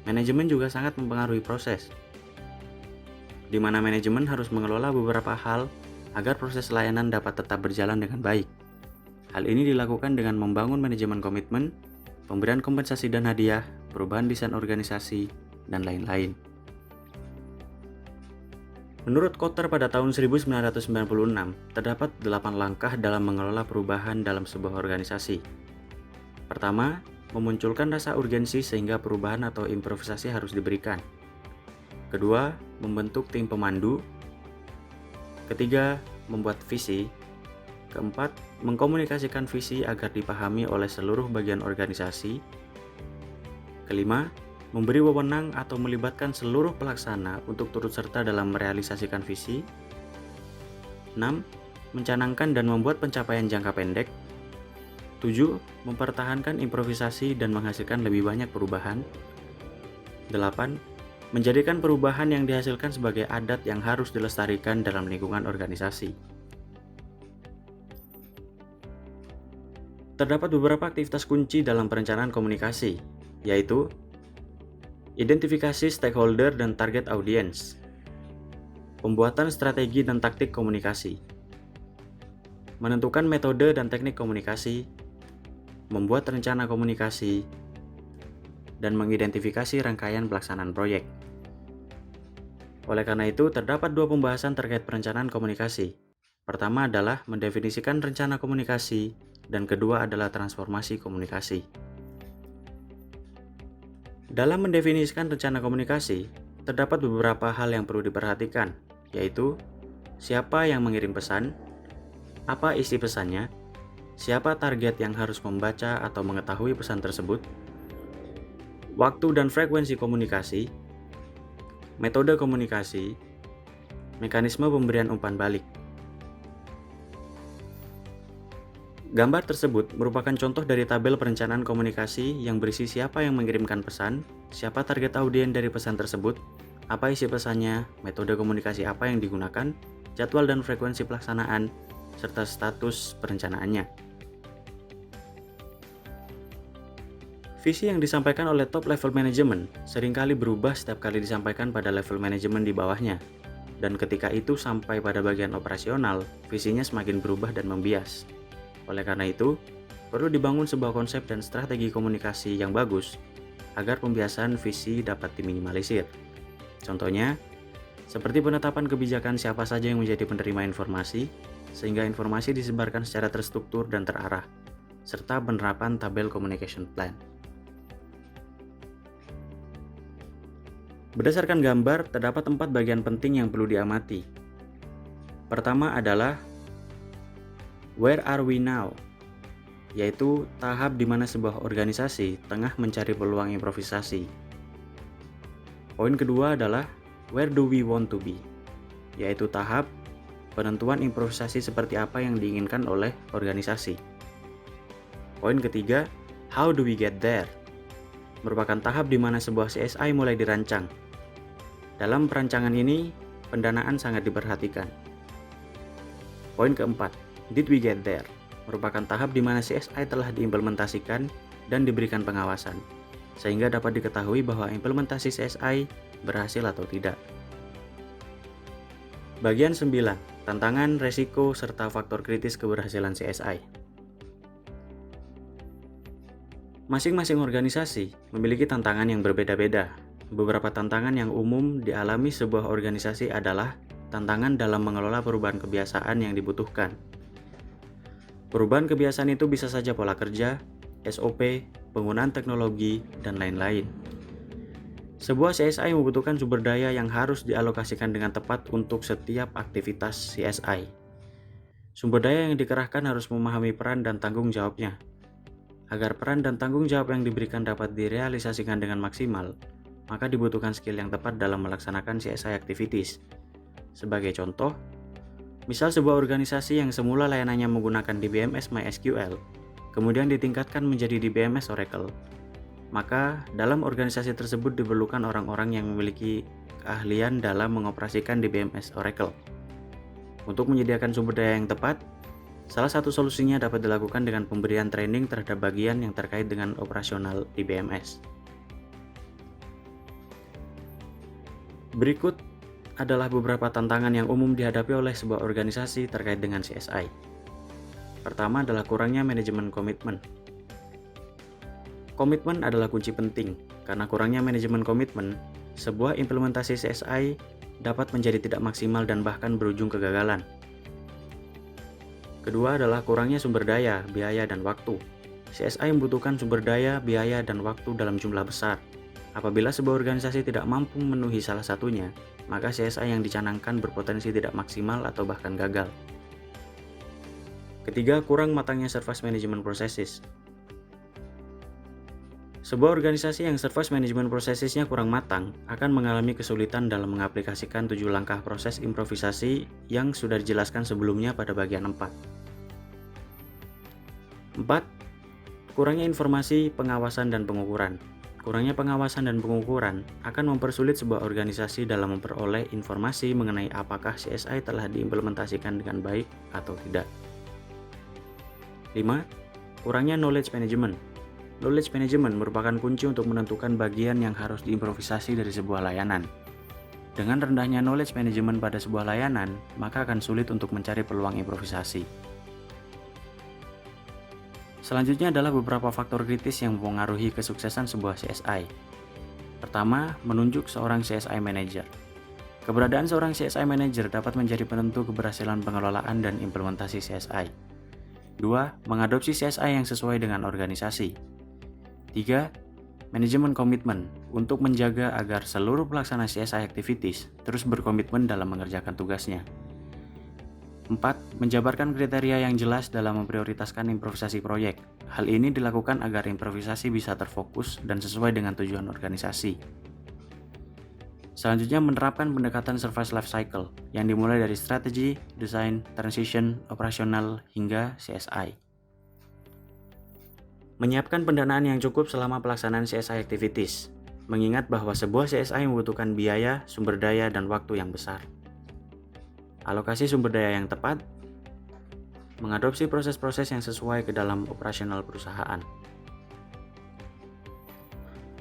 Manajemen juga sangat mempengaruhi proses, di mana manajemen harus mengelola beberapa hal agar proses layanan dapat tetap berjalan dengan baik. Hal ini dilakukan dengan membangun manajemen komitmen, pemberian kompensasi dan hadiah, perubahan desain organisasi, dan lain-lain. Menurut Kotter pada tahun 1996, terdapat 8 langkah dalam mengelola perubahan dalam sebuah organisasi. Pertama, memunculkan rasa urgensi sehingga perubahan atau improvisasi harus diberikan. Kedua, membentuk tim pemandu. Ketiga, membuat visi. Keempat, mengkomunikasikan visi agar dipahami oleh seluruh bagian organisasi. Kelima, memberi wewenang atau melibatkan seluruh pelaksana untuk turut serta dalam merealisasikan visi. 6. Mencanangkan dan membuat pencapaian jangka pendek. 7. Mempertahankan improvisasi dan menghasilkan lebih banyak perubahan. 8. Menjadikan perubahan yang dihasilkan sebagai adat yang harus dilestarikan dalam lingkungan organisasi. Terdapat beberapa aktivitas kunci dalam perencanaan komunikasi, yaitu identifikasi stakeholder dan target audience, pembuatan strategi dan taktik komunikasi, menentukan metode dan teknik komunikasi, membuat rencana komunikasi, dan mengidentifikasi rangkaian pelaksanaan proyek. Oleh karena itu, terdapat 2 pembahasan terkait perencanaan komunikasi. Pertama adalah mendefinisikan rencana komunikasi, dan kedua adalah transformasi komunikasi. Dalam mendefinisikan rencana komunikasi, terdapat beberapa hal yang perlu diperhatikan, yaitu siapa yang mengirim pesan, apa isi pesannya, siapa target yang harus membaca atau mengetahui pesan tersebut, waktu dan frekuensi komunikasi, metode komunikasi, mekanisme pemberian umpan balik. Gambar tersebut merupakan contoh dari tabel perencanaan komunikasi yang berisi siapa yang mengirimkan pesan, siapa target audiens dari pesan tersebut, apa isi pesannya, metode komunikasi apa yang digunakan, jadwal dan frekuensi pelaksanaan, serta status perencanaannya. Visi yang disampaikan oleh top level manajemen seringkali berubah setiap kali disampaikan pada level manajemen di bawahnya. Dan ketika itu sampai pada bagian operasional, visinya semakin berubah dan membias. Oleh karena itu, perlu dibangun sebuah konsep dan strategi komunikasi yang bagus agar pembiasan visi dapat diminimalisir. Contohnya, seperti penetapan kebijakan siapa saja yang menjadi penerima informasi, sehingga informasi disebarkan secara terstruktur dan terarah, serta penerapan tabel communication plan. Berdasarkan gambar, terdapat 4 bagian penting yang perlu diamati. Pertama adalah where are we now? Yaitu tahap di mana sebuah organisasi tengah mencari peluang improvisasi. Poin kedua adalah where do we want to be? Yaitu tahap penentuan improvisasi seperti apa yang diinginkan oleh organisasi. Poin ketiga, how do we get there? Merupakan tahap di mana sebuah CSI mulai dirancang. Dalam perancangan ini, pendanaan sangat diperhatikan. Poin keempat, did we get there? Merupakan tahap di mana CSI telah diimplementasikan dan diberikan pengawasan, sehingga dapat diketahui bahwa implementasi CSI berhasil atau tidak. Bagian 9, tantangan, resiko, serta faktor kritis keberhasilan CSI. Masing-masing organisasi memiliki tantangan yang berbeda-beda. Beberapa tantangan yang umum dialami sebuah organisasi adalah tantangan dalam mengelola perubahan kebiasaan yang dibutuhkan. Perubahan kebiasaan itu bisa saja pola kerja, SOP, penggunaan teknologi, dan lain-lain. Sebuah CSI membutuhkan sumber daya yang harus dialokasikan dengan tepat untuk setiap aktivitas CSI. Sumber daya yang dikerahkan harus memahami peran dan tanggung jawabnya. Agar peran dan tanggung jawab yang diberikan dapat direalisasikan dengan maksimal, maka dibutuhkan skill yang tepat dalam melaksanakan CSI activities. Sebagai contoh, misal sebuah organisasi yang semula layanannya menggunakan DBMS MySQL, kemudian ditingkatkan menjadi DBMS Oracle, maka dalam organisasi tersebut diperlukan orang-orang yang memiliki keahlian dalam mengoperasikan DBMS Oracle. Untuk menyediakan sumber daya yang tepat, salah satu solusinya dapat dilakukan dengan pemberian training terhadap bagian yang terkait dengan operasional DBMS. Berikut adalah beberapa tantangan yang umum dihadapi oleh sebuah organisasi terkait dengan CSI. Pertama adalah kurangnya manajemen komitmen. Komitmen adalah kunci penting, karena kurangnya manajemen komitmen, sebuah implementasi CSI dapat menjadi tidak maksimal dan bahkan berujung kegagalan. Kedua adalah kurangnya sumber daya, biaya, dan waktu. CSI membutuhkan sumber daya, biaya, dan waktu dalam jumlah besar. Apabila sebuah organisasi tidak mampu memenuhi salah satunya, maka CSI yang dicanangkan berpotensi tidak maksimal atau bahkan gagal. Ketiga, kurang matangnya service management processes. Sebuah organisasi yang service management processes-nya kurang matang akan mengalami kesulitan dalam mengaplikasikan 7 langkah proses improvisasi yang sudah dijelaskan sebelumnya pada bagian 4. 4. Kurangnya informasi, pengawasan, dan pengukuran. Kurangnya pengawasan dan pengukuran akan mempersulit sebuah organisasi dalam memperoleh informasi mengenai apakah CSI telah diimplementasikan dengan baik atau tidak. 5. Kurangnya knowledge management. Knowledge management merupakan kunci untuk menentukan bagian yang harus diimprovisasi dari sebuah layanan. Dengan rendahnya knowledge management pada sebuah layanan, maka akan sulit untuk mencari peluang improvisasi. Selanjutnya adalah beberapa faktor kritis yang mempengaruhi kesuksesan sebuah CSI. Pertama, menunjuk seorang CSI manager. Keberadaan seorang CSI manager dapat menjadi penentu keberhasilan pengelolaan dan implementasi CSI. 2. Mengadopsi CSI yang sesuai dengan organisasi. 3. Manajemen komitmen untuk menjaga agar seluruh pelaksana CSI activities terus berkomitmen dalam mengerjakan tugasnya. 4. Menjabarkan kriteria yang jelas dalam memprioritaskan improvisasi proyek. Hal ini dilakukan agar improvisasi bisa terfokus dan sesuai dengan tujuan organisasi. Selanjutnya, menerapkan pendekatan service life cycle yang dimulai dari strategi, desain, transition, operasional, hingga CSI. Menyiapkan pendanaan yang cukup selama pelaksanaan CSI activities. mengingat bahwa sebuah CSI membutuhkan biaya, sumber daya, dan waktu yang besar. Alokasi sumber daya yang tepat, mengadopsi proses-proses yang sesuai ke dalam operasional perusahaan.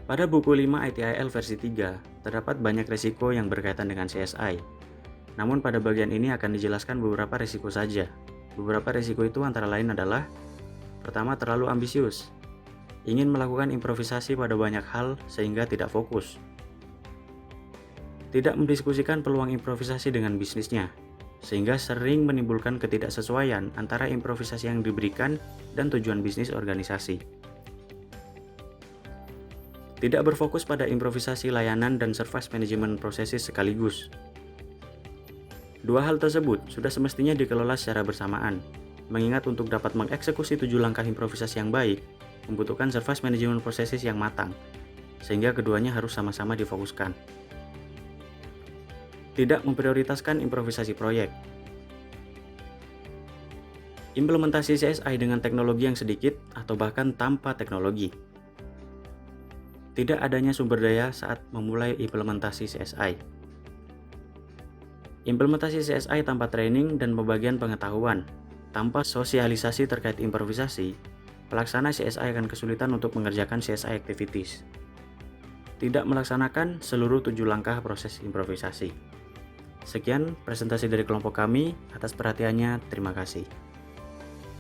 Pada buku 5 ITIL versi 3, terdapat banyak risiko yang berkaitan dengan CSI. Namun pada bagian ini akan dijelaskan beberapa risiko saja. Beberapa risiko itu antara lain adalah: pertama, terlalu ambisius. Ingin melakukan improvisasi pada banyak hal sehingga tidak fokus. Tidak mendiskusikan peluang improvisasi dengan bisnisnya, sehingga sering menimbulkan ketidaksesuaian antara improvisasi yang diberikan dan tujuan bisnis organisasi. Tidak berfokus pada improvisasi layanan dan service management processes sekaligus. Dua hal tersebut sudah semestinya dikelola secara bersamaan, mengingat untuk dapat mengeksekusi 7 langkah improvisasi yang baik, membutuhkan service management processes yang matang, sehingga keduanya harus sama-sama difokuskan. Tidak memprioritaskan improvisasi proyek. Implementasi CSI dengan teknologi yang sedikit atau bahkan tanpa teknologi. Tidak adanya sumber daya saat memulai implementasi CSI. Implementasi CSI tanpa training dan pembagian pengetahuan, tanpa sosialisasi terkait improvisasi, pelaksana CSI akan kesulitan untuk mengerjakan CSI activities. Tidak melaksanakan seluruh 7 langkah proses improvisasi. Sekian presentasi dari kelompok kami. Atas perhatiannya, terima kasih.